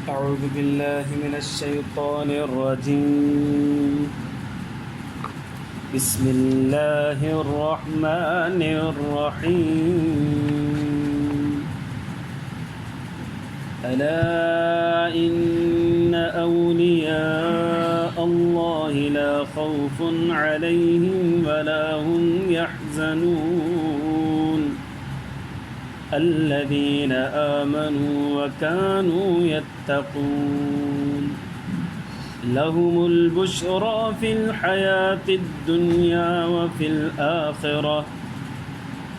أعوذ بالله من الشيطان الرجيم. بسم الله الرحمن الرحيم. ألا إن أولياء الله لا خوف عليهم ولا هم يحزنون الذين آمنوا وكانوا يتقون لهم البشرى في الحياة الدنيا وفي الآخرة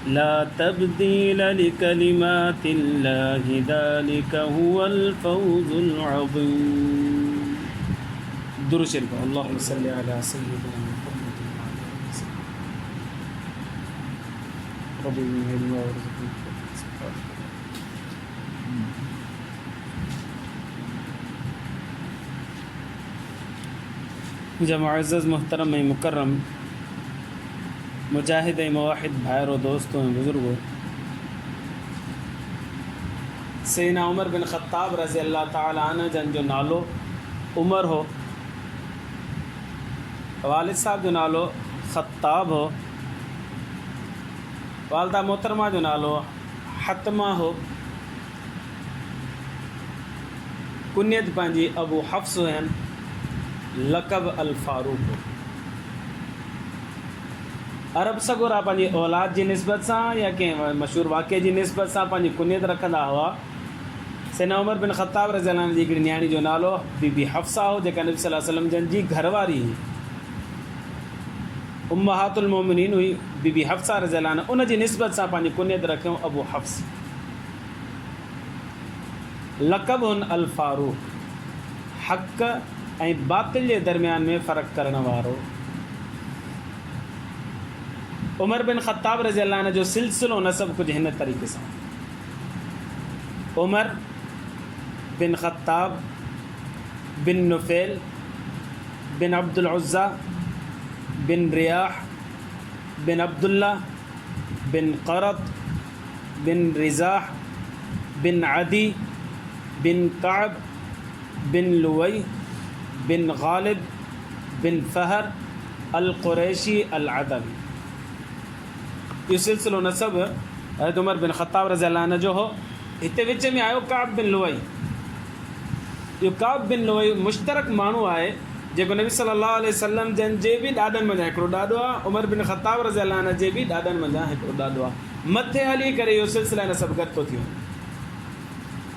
لا تبديل لكلمات الله ذلك هو الفوز العظيم. درود شريف. اللهم صل على سيدنا محمد وعلى آله وسلم. ربي يهدنا ويرزقنا. मुझे मुअज़्ज़ज़ मोहतरम मुकर्रम मुजाहिद मुवाहिद भाइयों दोस्तों बुज़ुर्गों, सैयदना उमर बिन ख़त्ताब रज़ी अल्लाह ताला अन्हु जन जो नालो उमर हो, वालिद साहब जो नालो ख़त्ताब हो, वालदा मोहतरमा जो नालो हतमा हो, कुनियत पंहिंजी अबू हफ्स हुअनि, लक़ब अल फ़ारूक हो। अरब सगोरा पंहिंजी औलाद जी निस्बत सां या कंहिं मशहूरु वाक़े जी निस्बत सां पंहिंजी कुनियत रखंदा हुआ। सैयदना उमर बिन ख़त्ताब रज़ी अल्लाह अन्हु जी हिकिड़ी न्याणी जो नालो बीबी हफ्सा हो, जेका नबी सल्लल्लाहु अलैहि वसल्लम जन जी घरवारी हुई, उम्महातुल मोमिनीन हुई। बीबी हफ्सा रज़ी अल्लाह अन्हा उन जी निस्बत सां पंहिंजी कुनियत रखियऊं अबू हफ्स। लक़ब हुन अल फ़ारूक, हक़ ऐं बातिल जे दरमियान में फ़र्क़ु करण वारो। उमर बिन ख़त्ताब रज़ी अल्लाह अन्हु जो सिलसिलो नसब कुझु हिन तरीक़े सां: उमर बिन ख़त्ताब बिन नुफ़ैल बिन अब्दुल उज़्ज़ा बिन रियाह बिन अब्दुल्ला बिन क़रत बिन रिज़ाह बिन अदी बिन कअब बिन लुवई बिन गालिब बिन फ़हर अल क़ुरैशी अल अदवी। इहो सिलसिलो नसब हज़रत उमर बिन ख़त्ताब रज़ी अल्लाह अन्हु जो हो। हिते विच में आयो कअब बिन लुवई। इहो कअब बिन लुवई मुश्तरक माण्हू आहे जेको नबी सल्लल्लाहु अलैहि वसल्लम जन जे बि ॾाॾनि मंझां हिकिड़ो ॾाॾो आहे। उमर बिन ख़त्ताब रज़ी अल्लाह अन्हु जे बि ॾाॾनि मंझां हिकिड़ो ॾाॾो आहे। मथे हली करे इहो सिलसिला नसब गॾु थो थियो।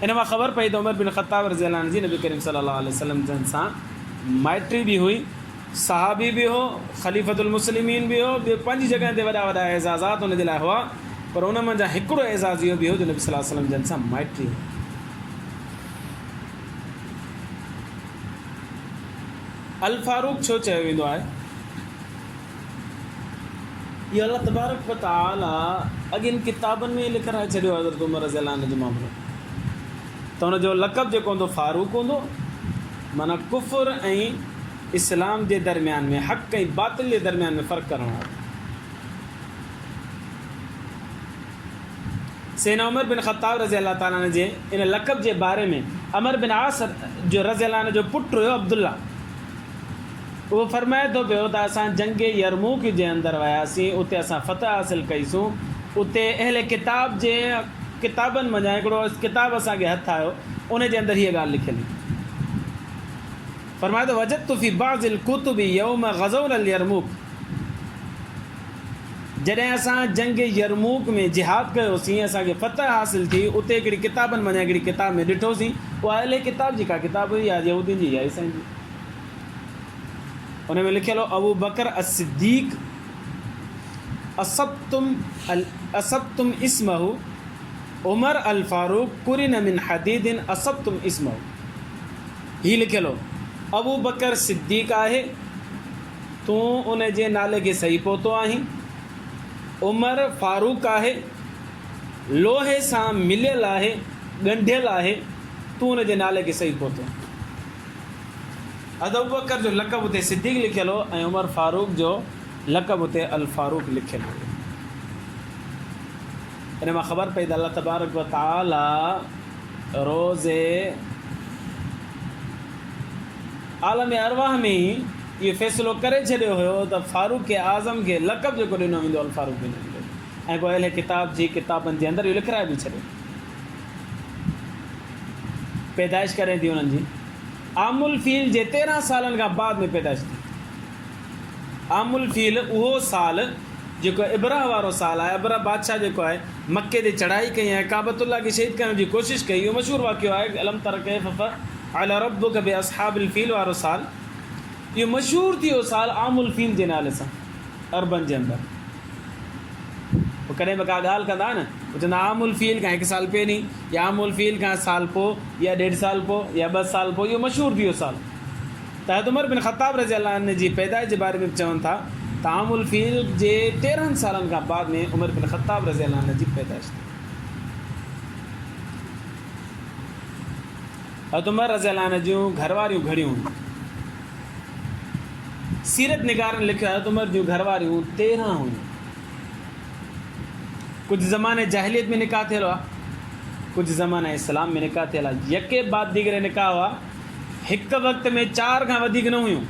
इन मां ख़बर पई त उमर बिन ख़त्ताब रज़ी अल्लाह अन्हु जी नबी करीम सल्लल्लाहु अलैहि वसल्लम जन सां माइटी बि हुई, सहाबी बि हो, ख़लीफ़तुल मुस्लिमीन बि हो। ॿियो पंज जॻह ते वॾा वॾा एज़ाज़ात हुन जे लाइ हुआ, पर उन मंझां हिकिड़ो एज़ाज़ इहो बि हो जो नबी सल्लल्लाहु अलैहि वसल्लम जन सां माइटी हुई। अल फ़ारूक छो चयो वेंदो आहे? इहो अल्लाह तबारक व तआला अॻिन किताबनि में लिखाए छॾियो हज़रत उमर रज़ी अल्लाह अन्हु जो मामिलो। त हुनजो लक़ब जेको हूंदो फ़ारूक हूंदो, माना कुफ़ुर ऐं इस्लाम जे दरमियान में, हक़ ऐं बातिल जे दरमियान में फ़र्क़ु करण वारो। सैयदना उमर बिन ख़त्ताब रज़ी अल्लाह ताला अन्हु जे इन लक़ब जे बारे में अमर बिन आस जो रज़ी अल्लाह अन्हु जो पुटु हुयो अब्दुल्ला, उहो फरमाए थो पियो त असां जंगे यरमूक जे अंदरि वियासीं, उते असां फ़तह हासिल कईसूं। उते अहले किताब जे किताबनि मंझां हिकिड़ो किताब असांखे हथु आयो, उन जे अंदरि हीअ ॻाल्हि लिखियलु हुई। फरमाए थो वजदतु फ़ी बाज़िल कुतुबि यौम ग़ज़ौना अल यरमूक। जॾहिं असां जंग यरमूक में जिहाद कयोसीं, असांखे फ़तह हासिल थी, उते हिकिड़ी किताबनि मंझां हिकिड़ी किताब में ॾिठोसीं। उहा अहले किताब जी का किताब हुई, या यहूदियुनि जी या ईसाइनि जी। उन में लिखियलु हो अबू बकर अस-सिद्दीक़ असब्तुम इस्महु उमर अल फ़ारूक कुरिन मिन हदीदिन असब्तुम इस्महु। हीअ लिखियलु हो अबू बकर सिद्दीक़ आहे, तूं उन जे नाले खे सही पहुतो आहीं। उमर फ़ारूक आहे, लोहे सां मिलियल आहे, ॻंढियल आहे, तूं उन जे नाले खे सही पहुतो। अबू बकर जो लक़ब उते सिद्दीक़ लिखियलु हो ऐं उमर फ़ारूक जो लक़ब उते अल फ़ारूक लिखियलु हो। इन मां ख़बर पई त अल्लाह तबारक व तआला रोज़े आलम अरवाह में ई इहो फ़ैसिलो करे छॾियो हुयो त फारूक आज़म खे लक़ब जेको ॾिनो वेंदो अल फारूक ॾिनो वेंदो, ऐं पोइ अहिड़े किताबनि जे अंदरि इहो लिखाए बि छॾियो। पैदाइश करें थी उन्हनि जी आमुल फ़ील जे 13 सालनि खां बाद में पैदाइश थी। आमुल फ़ील उहो साल जेको इब्राह वारो साल आहे। इब्राह बादशाह जेको आहे मके ते चढ़ाई कई ऐं काबतुल्लाह खे शहीद करण जी कोशिशि कई। इहो मशहूरु वाक़ियो आहे अलम तर कैफ़ अला रब्बुक बि असहाबिल फ़ील वारो साल। इहो मशहूरु थी वियो साल आमुल फ़ील जे नाले सां अरबनि जे अंदरि। पोइ कॾहिं बि का ॻाल्हि कंदा न पोइ चवंदा आमुल फ़ील खां 1 साल पहिरीं या आमुल फ़ील खां साल पोइ या 1.5 साल पोइ या 2 साल पोइ। इहो मशहूरु थी वियो साल। त हज़रत उमर बिन ख़त्ताब रज़ी अल्लाह अन्हु जी पैदाइश जे बारे में चवनि था त आमुल फ़ील जे 13 सालनि खां बाद में उमर बिन ख़त्ताब रज़ी अल्लाह अन्हु जी पैदाइश थी। हज़रत उमर रज़ी अल्लाह अन्हु जूं घरवारियूं घणियूं हुयूं। सीरत निगारनि लिखियो हज़रत उमर जूं घरवारियूं 13 हुयूं। कुझु ज़माने जाहिलियत में निकाह थियल हुआ, कुझु ज़माने इस्लाम में निकाह थियल आहे। यके बाद दीगरे निकाह हुआ। हिकु वक़्त में 4 खां वधीक न हुयूं।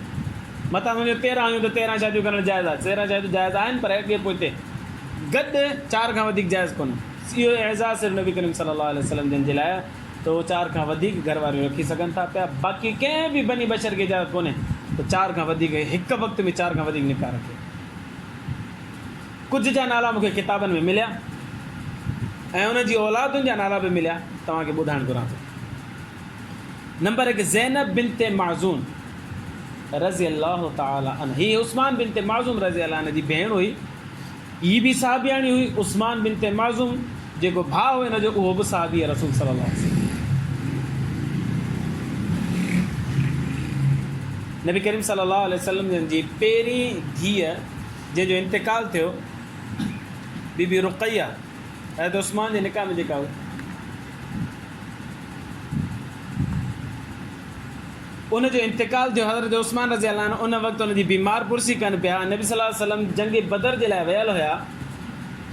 मथां सम्झो 13 हुयूं त 13 शादियूं करणु जाइज़ आहे। 13 शादियूं जाइज़ आहिनि पर अॻे पोइ गॾु 4 खां वधीक जाइज़ कोन्हे। इहो एज़ाज़ सिर्फ़ु नबी करीम सल्लल्लाहु अलैहि वसल्लम जिन जे लाइ त उहो 4 खां वधीक घरवारियूं रखी सघनि था पिया। बाक़ी कंहिं बि बनी बशर खे इजाज़त कोन्हे त 4 खां वधीक हिकु वक़्त में 4 खां वधीक निकाह रखे। कुझु जा नाला मूंखे किताबनि में मिलिया ऐं उन जी औलादुनि जा नाला बि मिलिया, तव्हांखे ॿुधाइणु घुरां थो। नंबर 1 ज़ैनब बिन्ते माज़ून रज़ी अल्लाह ताला अन्हा। हीअ उस्मान बिन्ते माज़ूम रज़ी अल्लाह अन्हा जी भेण हुई। हीअ बि साहबियाणी हुई। उस्मान बिन्ते माज़ूम जेको भाउ हुयो हिन जो उहो बि साहबी आहे रसूल सल्लल्लाहु अलैहि वसल्लम। नबी करीम सल्लल्लाहु अलैहि वसल्लम जन जी पहिरीं धीअ जंहिंजो इंतिकाल थियो बीबी रुक़ैया हज़रत उस्मान जे निकाह में जेका हुई, उनजो इंतिकाल थियो हज़रत उस्मान रज़ी अल्लाह अन्हु। उन वक़्तु उनजी बीमार पुरसी कनि पिया। नबी सल्लल्लाहु अलैहि वसल्लम जंग बदर जे लाइ वियल हुया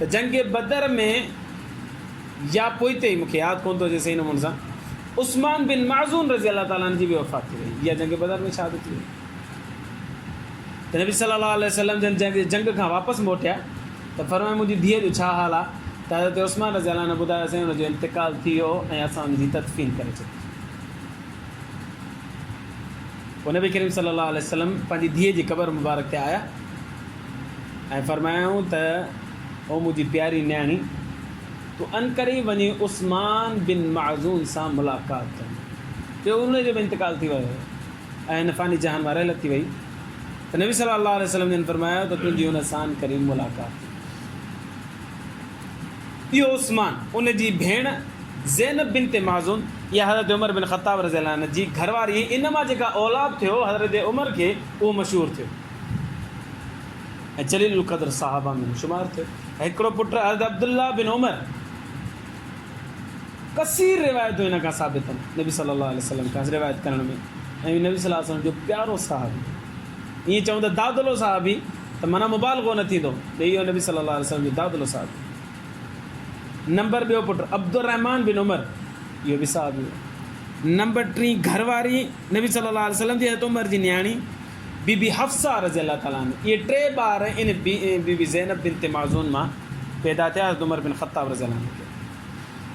त जंग बदर में या पोइ ते मूंखे यादि कोन थो अचे सही नमूने सां उस्मान बिन माज़ून रज़ी अल्लाह ताला अन्हु जी बि वफ़ात थी वई या जंग बदर में शादी थी वई। त नबी सल्लल्लाहु अलैहि वसल्लम जंग खां वापसि मोटिया त फरमाया मुंहिंजी धीअ जो छा हाल आहे। त हज़रत उस्मान रज़ी अल्लाह अन्हु ॿुधायोसीं हुनजो इंतिकाल थी वियो ऐं असां हुनजी तदफ़ीन करे छॾी। पोइ नबी करीम सल्लल्लाहु अलैहि वसल्लम पंहिंजी धीअ जी क़बर मुबारक ते आया ऐं फरमायूं त ओ मुंहिंजी प्यारी न्याणी तूं अनकरी वञी उस्मान बिन माज़ून सां मुलाक़ात कर। जो उनजो बि इंतिकाल थी वियो ऐं नफ़ानी जहान वारे थी वई। त नबी सल्लल्लाहु अलैहि वसल्लम जन फरमायो त तुंहिंजी हुन सां करी मुलाक़ात। इहो उस्मान उनजी भेण ज़ैनब बिन्ते माज़ून या हज़रत उमर बिन ख़त्ताब रज़ी अल्लाह अन्हु जी घरवारी। इन मां जेका औलाद थियो हज़रत उमर खे उहो मशहूरु थियो ऐं जलीलुल क़द्र साहबा में शुमार थियो। हिकिड़ो पुटु हज़रत अब्दुल्ला बिन उमर। कसीर रिवायतूं हिन खां साबित आहिनि नबी सल्लल्लाहु अलैहि वसल्लम खां रिवायत करण में। ऐं नबी सल्लल्लाहु अलैहि वसल्लम जो प्यारो साहबी। ईअं चऊं त दादुलो साहबी त माना मुबालगो न थींदो त इहो नबी सल्लल्लाहु अलैहि वसल्लम जो दादुलो साहबी। नंबर 2 पुटु अब्दुर्रहमान बिन उमर, इहो बि साहबी। नंबर 3 घरवारी नबी सल्लल्लाहु अलैहि वसल्लम जी हज़रत उमर जी न्याणी बीबी हफ्सा रज़ी अल्लाह ताला अन्हा। इहे 3 ॿार इन बीबी ज़ैनब बिन्ते माज़ून मां पैदा थिया हज़रत उमर बिन ख़त्ताब रज़ी अल्लाह अन्हु खे।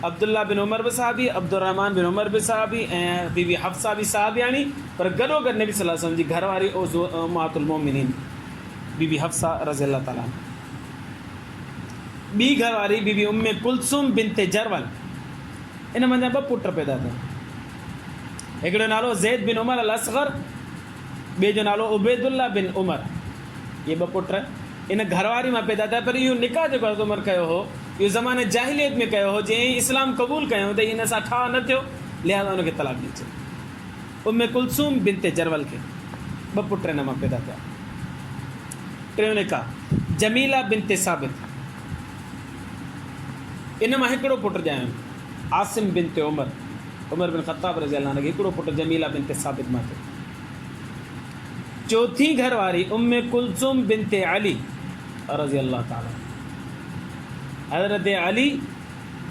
अब्दुल्ला बिन उमर बि साहबी, अब्दुर्रहमान बिन उमर बि साहबी ऐं बीबी हफ्सा बि साहबियाणी। पर गॾो गॾु नबी सल्लल्लाहु अलैहि वसल्लम जी घरवारी उम्महातुल मोमिनीन बीबी हफ्सा रज़ी अल्लाह ताला अन्हा। ॿी घरवारी बीबी उम्मे कुलसूम बिन्ते जरवल। इन मंझां 2 पुट पैदा थिया। हिकिड़ो नालो ज़ैद बिन उमर अल असग़र, ॿिए जो नालो उबैदुल्ला बिन उमर। इहे 2 पुट इन घरवारी मां पैदा थिया। पर इहो निकाह जेको हज़रत उमर कयो हो इहो ज़माने जाहिलियत में कयो हो। जीअं इस्लाम क़बूल कयूं त हिन सां ठा न थियो लिहाज़ा हुनखे तलाक ॾेई छॾियो। उम्मे कुलसूम बिन्ते जरवल खे 2 पुट हिन मां पैदा थिया। 3 निकाह जमीला बिन्ते साबित। इन मां हिकिड़ो पुटु ॼायो आसिम बिन्ते उमर। उमर बिन ख़त्ताब रज़ी अल्लाह अन्हु खे हिकिड़ो पुटु जमीला बिन्ते साबित मां थियो। 4थी घरवारी उम्मे कुलसूम बिन्ते अली रज़ी अल्लाह ताला। हज़रत अली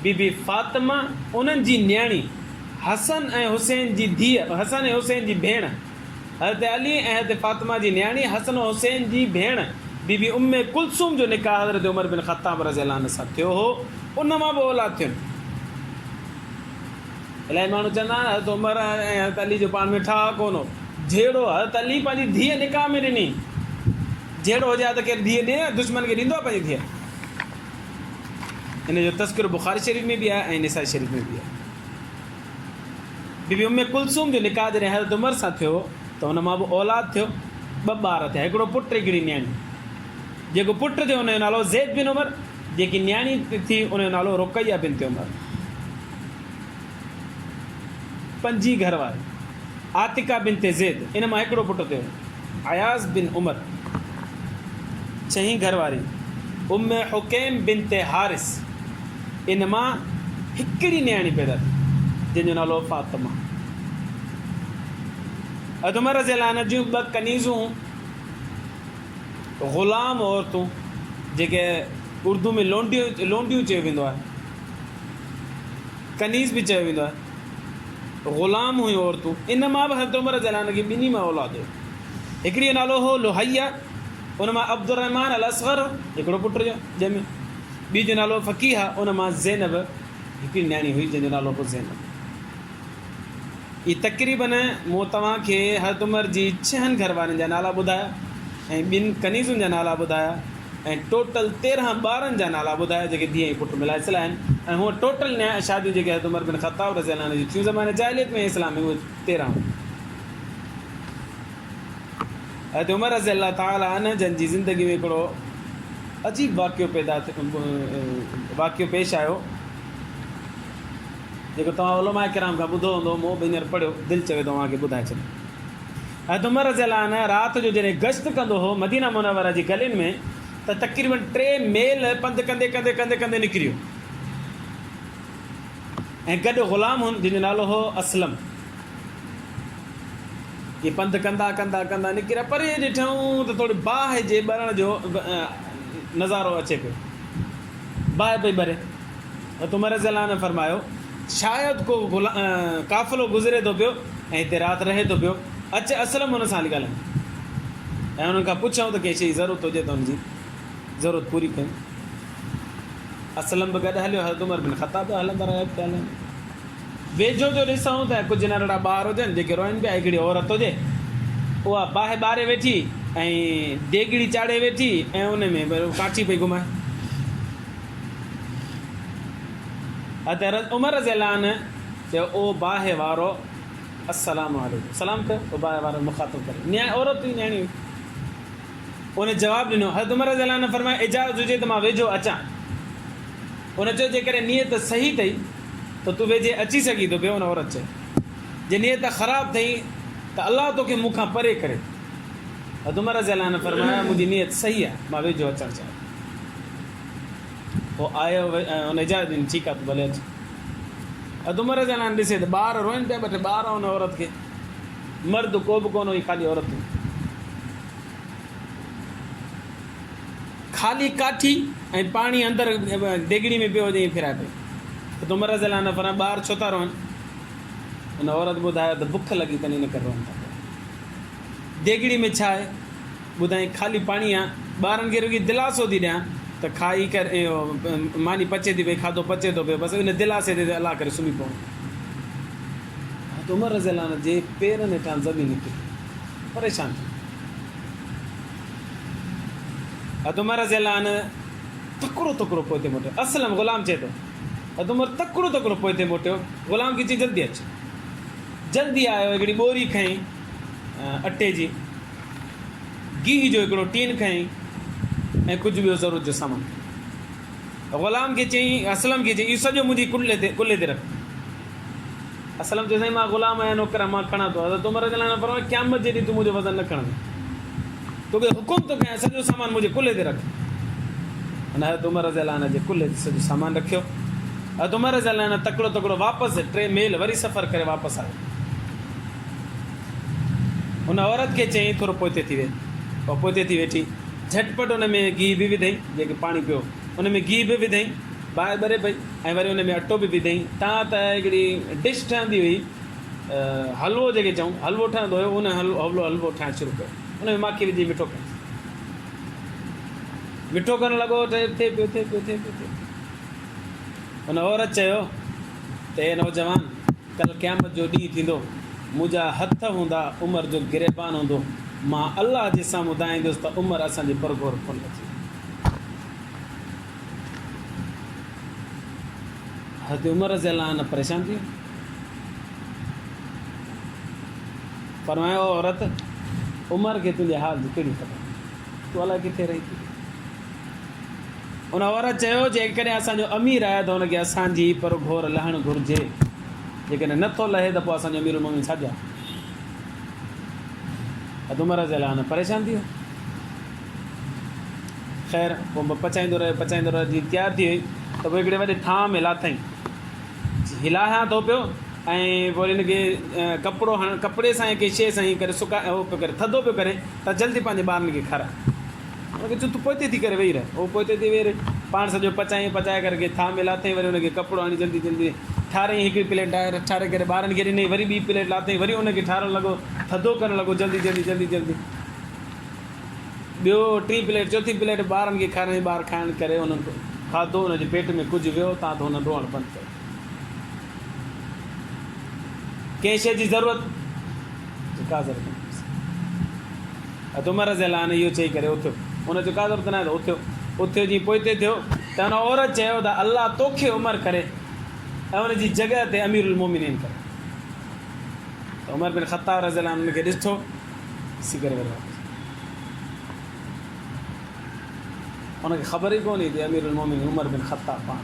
बीबी फ़ातिमा उन्हनि जी न्याणी हसन ऐं हुसैन जी धीअ, हसन ऐं हुसैन जी भेण हज़रत अली ऐं हज़रत फ़ातिमा जी न्याणी हसन हुसैन जी भेण बीबी उम्मे कुलसूम जो निकाह हज़रत उमर बिन ख़त्ताब रज़ियल्लाहु अन्हु सां थियो हो, उन मां बि औलाद थियुनि। इलाही माण्हू चवंदा आहिनि हज़रत उमर ऐं हज़रत अली जो पाण में ठा कोन हो। जहिड़ो हज़रत अली पंहिंजी धीअ निकाह में ॾिनी, जहिड़ो हुजे हा त केरु धीअ ॾिए दुश्मन खे ॾींदो आहे पंहिंजी धीअ। इन जो तज़किरो बुख़ारी शरीफ़ में बि आहे ऐं निसाई शरीफ़ में बि आहे। बीबी उम्मे कुलसूम जो निकाह जॾहिं हज़रत उमर सां थियो त हुन मां बि औलाद थियो, 2 ॿार थिया, हिकिड़ो पुटु हिकिड़ी न्याणी। जेको पुटु थियो हुनजो नालो ज़ैद बिन उमर, जेकी न्याणी थी उनजो नालो रुक़ैया बिनत उमर। 5 घरवारी आतिका बिनत ज़ैद, इन मां हिकिड़ो पुटु थियो अयाज़ बिन उमर। 6 घरवारी उम्मे हुकैम बिनत हारिस, इन मां हिकिड़ी न्याणी पैदा थी जंहिंजो नालो फ़ातिमा। हज़रत उमर रज़ियल्लाहु अन्हु जूं 2 कनीज़ूं ग़ुलाम औरतूं, जेके उर्दू में लोंडियूं चयो वेंदो आहे, कनीज़ बि चयो वेंदो आहे, ग़ुलाम हुयूं औरतूं। इन मां बि हज़रत उमर रज़ियल्लाहु अन्हु खे 2 मां औलाद हुयो। हिकिड़ी जो नालो हो लुहैया, उन मां अब्दुर्रहमान अल असग़र हिकिड़ो पुटु जो ॼमे। ॿी जो नालो फ़क़ीहा, उन मां ज़ैनब हिकिड़ी न्याणी हुई जंहिंजो नालो हो ज़ैनब। ही तक़रीबन मूं तव्हांखे हज़रत उमर जी 6 घरवारनि जा नाला ॿुधाया ऐं 2 कनीज़ुनि जा नाला ॿुधाया ऐं टोटल 13 ॿारनि जा नाला ॿुधाया जेके धीअ ऐं पुटु मिलाए सला आहिनि। ऐं हूअ टोटल शादियूं जेके हज़रत उमर बिन ख़त्ताब रज़ियल्लाहु अन्हु जी थियूं ज़माने जाहिलियत में इस्लाम में, उहे 13। हज़रत उमर रज़ियल्लाहु ताला अन्हु जंहिंजी ज़िंदगी में हिकिड़ो अजीब वाक़ियो पेश आयो, जेको तव्हां उलमा किराम खां ॿुधो हूंदो, मूं बि हींअर पढ़ियो, दिलि चवे तव्हांखे ॿुधाए छॾियो। हज़रत उमर रज़ियल्लाहु अन्हु राति जो जॾहिं गश्त कंदो हो मदीना मुनव्वरा जी गलियुनि में, त तक़रीबन 3 मेल पंधु कंदे कंदे कंदे कंदे निकिरियो ऐं गॾु ग़ुलाम हुन जंहिंजो नालो हो असलम। इहे पंधु कंदा कंदा कंदा निकिरिया, परे ॾिठूं त थोरी बाहि जे ॿरण जो नज़ारो अचे पियो, बाहि पई ॿरे। हज़रत उमर रज़ियल्लाहु अन्हु फरमायो शायदि को काफ़िलो गुज़रे थो पियो ऐं हिते राति रहे थो पियो, अचे असलम हुन सां हली ॻाल्हायूं ऐं हुननि खां पुछूं त कंहिं शइ जी ज़रूरत हुजे त हुनजी ज़रूरत पूरी कयूं। असलम बि गॾु हलियो, हज़रत उमर बिन ख़त्ताब हलंदा रहिया पिया हलनि। वेझो जो ॾिसूं त कुझु नंढड़ा ॿार हुजनि जेके रोइनि पिया, हिकिड़ी औरत हुजे उहा बाहि ॿारे वेठी ऐं देगिड़ी चाढ़े वेठी ऐं उन में काठी पई घुमाए। हज़रत उमर रज़ियल्लाहु अन्हु चयो ओ बाहि वारो अस्सलाम वालेकुम, सलाम कयो। ओ बाहि वारो मुखातिब करे औरत हुई, न्याणी हुई। उन जवाबु ॾिनो। हज़रत उमर रज़ियल्लाहु अन्हु फरमायो इजाज़त हुजे त मां वेझो अचां। उन चयो जेकॾहिं नियत सही अथई त तूं वेझे अची सघीं थो पियो। उन औरत चयो जे नियत ख़राबु अथई त अलाह तोखे मूंखां परे करे। हज़रत उमर रज़ियल्लाहु अन्हु फरमाया मुंहिंजी नियत सही आहे, मां वेझो अचणु चाहियां। पोइ आयो उन इजाज़त ॾिनी, ठीकु आहे तूं भले अचु। हज़रत उमर रज़ियल्लाहु अन्हु ॾिसे त ॿार रोइनि पिया, 2 ॿार हुन औरत खे, मर्द को बि कोन हुई, ख़ाली औरत हुई, ख़ाली काठी ऐं पाणी अंदरि देगिड़ी में पियो हुजे फिराए पई। त उमर रज़ियल्लाहु अन्हु फरमाया ॿार छो था रोइनि? हुन औरत ॿुधायो त बुख लॻी अथनि इन करे रोइनि था। देगिड़ी में छा आहे ॿुधाई? ख़ाली पाणी आहे, ॿारनि खे रुॻी दिलासो थी ॾियां त खाई करे मानी पचे थी पई, खाधो पचे थो पियो, बसि इन दिलासे ते अलाह करे सुम्ही पवनि। त उमर रज़ियल्लाहु अन्हु जे पेरनि हेठां ज़मीन निकिरी, परेशान थी। हज़रत उमर रज़ियल्लाहु अन्हु तकिड़ो तकिड़ो पोइ ते मोटियो। असलम ग़ुलाम चए थो, हज़रत उमर तकिड़ो तकिड़ो पोइ ते मोटियो। ग़ुलाम खे चई जल्दी अचु। जल्दी आयो, हिकिड़ी ॿोरी खईं अटे जी, गिह जो हिकिड़ो टीन खईं ऐं कुझु ॿियो ज़रूरत जो सामान। ग़ुलाम खे चईं, असलम खे चईं इहो सॼो मुंहिंजी कुल्हे ते रख। असलम चयो साईं मां ग़ुलाम आहियां, नौकर मां खणां थो। हज़रत उमर रज़ियल्लाहु अन्हु फरमायो क़यामत जे ॾींहुं तूं मुंहिंजो वज़न न खणंदो, तोखे हुकुम थो कयां सॼो सामान मुंहिंजे कुल्हे ते रख। हुन हज़रत उमर रज़ियल्लाहु अन्हु जे कुल्हे ते सॼो सामान रखियो। हज़रत उमर रज़ियल्लाहु अन्हु तकिड़ो तकिड़ो वापसि 3 मेल वरी सफ़र करे वापसि आयो। हुन औरत खे चयईं थोरो पोइते थी वे। पोइ पोइते थी वेठी, झटपट हुन में गिह बि विधई, जेके पाणी पियो हुन में गिह बि विधई, बाहि ॿरे पई ऐं वरी हुन में अटो बि विधई। तव्हां त हिकिड़ी डिश ठहंदी हुई हलवो जेके चऊं हलवो ठहंदो हुयो उन हलवो ठाहिणु शुरू कयो उन में माखी विझी मिठो कयो मिठो करणु लॻो थिए पियो हुन औरत चयो त हे नौजवान कल्ह क़यामत जो ॾींहुं थींदो मुंहिंजा हथ हूंदा उमिरि जो गिरेबान हूंदो मां अलाह जे साम्हूं ॿुधाईंदुसि त उमिरि असांजी परगोर कोन थी हज़रत उमर रज़ी अल्लाह न परेशान थी फरमायो औरत उमिरि खे तुंहिंजे हाल जी कहिड़ी ख़बर तूं अलाए किथे रही थी उन औरत चयो जेकॾहिं असांजो अमीर आहे त हुनखे असांजी परघोर लहणु घुरिजे जेकॾहिं नथो लहे त पोइ असांजो अमीर उलमोमिन छाजा हज़रत उमर रज़ी अल्लाह न परेशान थी वियो ख़ैर पोइ पचाईंदो रहियो जीअं तयारु थी वई त पोइ हिकिड़े वॾे थां में लाथईं हिलायां थो पियो ऐं पोइ हिनखे कपिड़े सां कंहिं शइ सां करे सुकाए उहो पियो करे थधो पियो करे त जल्दी पंहिंजे ॿारनि खे खाराए हुनखे चयो तूं पोइते थी करे वेही रहे उहो पोइते थी वेही रहे पाण सॼो पचाए करे थां में लाथईं वरी हुनखे कपिड़ो हणी जल्दी ठाहिराईं हिकिड़ी प्लेट ठारे करे ॿारनि खे ॾिनई वरी ॿी प्लेट लाथईं वरी हुनखे ठाहिणु लॻो थधो करणु लॻो जल्दी ॿियो टी प्लेट चौथी प्लेट ॿारनि खे खाराईं ॿार खाइणु करे हुननि खाधो हुनजे पेट में कुझु वियो तां त हुन रोअणु बंदि कयो कंहिं शइ जी ज़रूरत का ज़रूरत न हज़रत उमर रज़ी अल्लाह इहो चई करे उथियो हुन जो का ज़रूरत न आहे त उथियो जीअं पोइते थियो त हुन औरत चयो त अलाह तोखे उमिरि करे ऐं हुनजी जॻह ते अमीरुल मोमिनीन करे त उमर बिन ख़त्ताब रज़ी अल्लाह हुनखे ॾिठो ॾिसी करे वरी वापसि हुनखे ख़बर ई कोन्हे त अमीरुल मोमिनीन उमर बिन ख़त्ताब पाण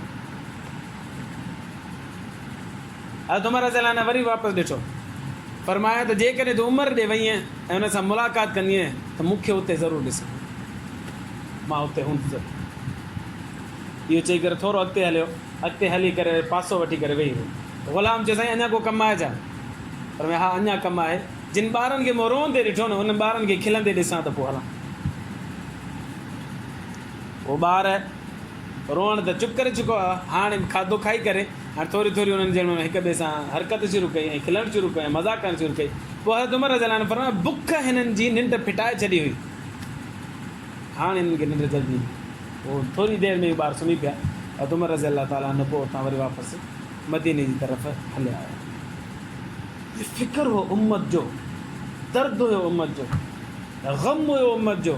हज़रत उमर रज़ी अल्लाह वरी वापसि ॾिठो फरमाया त जेकॾहिं तूं उमिरि ॾे वईं ऐं हुन सां मुलाक़ात कंदीअ त मूंखे उते ज़रूरु ॾिस मां उते हूंदुसि इहो चई करे थोरो अॻिते हली करे पासो वठी करे वेही रहियो ग़ुलाम चयो साईं अञा को कमु आहे छा पर हा अञा कमु आहे जिन ॿारनि खे मां रोअंदे ॾिठो न उन ॿारनि खे खिलंदे ॾिसां त पोइ हलां उहो ॿार रोअण त चुप करे चुको आहे हाणे खाधो खाई करे हाणे थोरी हुननि जे हिक ॿिए सां हरकत शुरू कई ऐं खिलणु शुरू कई मज़ाक करणु शुरू कई पोइ हज़रत उमर रज़ी अल्लाह फरमाया बुख हिननि जी निंड फिटाए छॾी हुई हाणे हिननि खे निंड जल्दी पोइ थोरी देरि में ॿार सुम्ही पिया हज़रत उमर रज़ी अल्लाह ताला न पोइ उतां वरी वापसि मदीने जी तरफ़ हलिया आया फ़िक्र हो उम्मत जो दर्द हुयो उम्मत जो ग़म हुयो उम्मत जो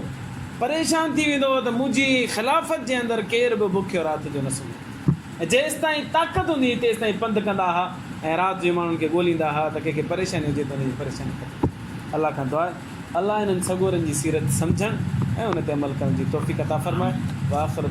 परेशान थी वेंदो त मुंहिंजी ख़िलाफ़त जे अंदरि केर बि बुखियो राति जो न सुम्हे ऐं जेसि ताईं ताक़त हूंदी हुई तेसि ताईं पंधु कंदा हुआ ऐं राति जो माण्हुनि खे ॻोल्हींदा हुआ त कंहिंखे परेशानी हुजे त हुनजी परेशानी कनि अलाह खां दुआ अलाह हिननि सगोरनि जी सीरत सम्झणु ऐं हुन ते अमल करण जी तौफ़ीक़ अता फ़रमाए वाख़िर